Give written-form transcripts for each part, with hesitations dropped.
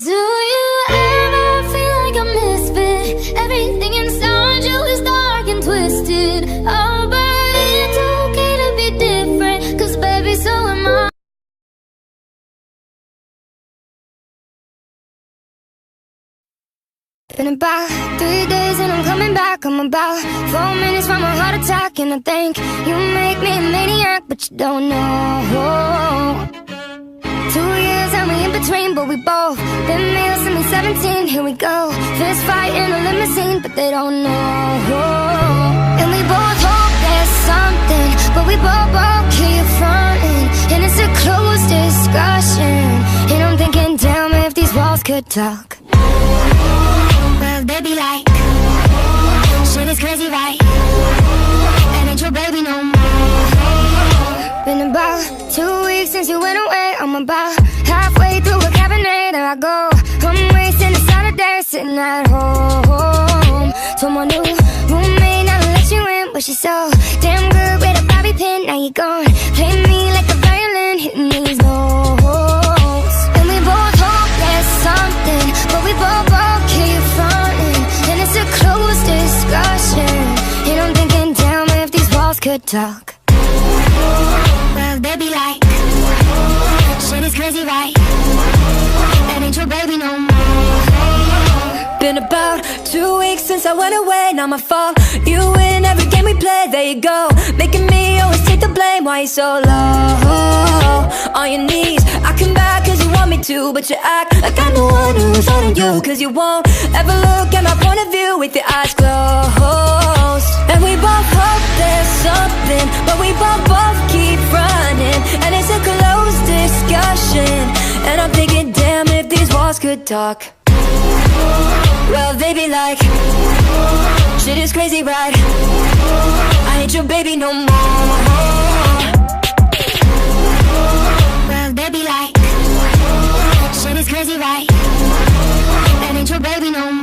Do you ever feel like a misfit? Everything inside you is dark and twisted. Oh, but it's okay to be different, 'cause baby, so am I. Been about 3 days and I'm coming back. I'm about 4 minutes from a heart attack, and I think you make me a maniac, but you don't know. 2 years and we in between, but we both been made since we 17. Here we go, fist fight in a limousine, but they don't know. And we both hope there's something, but we both keep fronting, and it's a closed discussion. And I'm thinking, damn, if these walls could talk. Well, they be like, shit is crazy, right? And ain't your baby no more. Been about 2 weeks since you went away. I'm about halfway through a cabernet. There I go, I'm wasting a Saturday sitting at home. Told my new roommate not to let you in, but she's so damn good with a bobby pin. Now you gone, play me like a violin, hitting these notes. And we both hope there's something, but we both keep fronting, and it's a closed discussion. And I'm thinking, damn, if these walls could talk. Well, they be like, shit is crazy, right? And ain't your baby no more. Been about 2 weeks since I went away, not my fault. You win every game we play, there you go, making me always take the blame. Why you so low, on your knees? I come back cause you want me to, but you act like I'm the one who's holding you, cause you won't ever look at my point of view with your eyes closed. And we both hope there's something, but we both keep running, and it's a closed discussion. And I'm thinking, damn, if these walls could talk. Well, they be like, shit is crazy, right? I ain't your baby no more. Well, they be like, shit is crazy, right? And ain't your baby no more.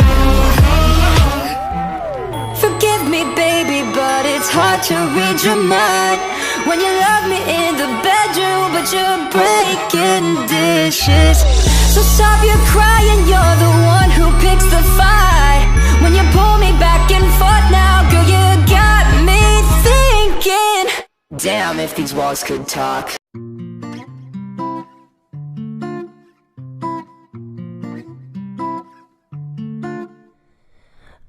Forgive me, baby, but it's hard to read your mind when you love me in the bedroom, but you're breaking dishes. So stop your crying, you're the one who picks the fight. When you pull me back and forth now, girl, you got me thinking, damn, if these walls could talk.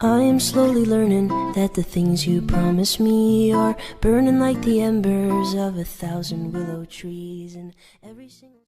I am slowly learning that the things you promised me are burning like the embers of 1,000 willow trees, and every single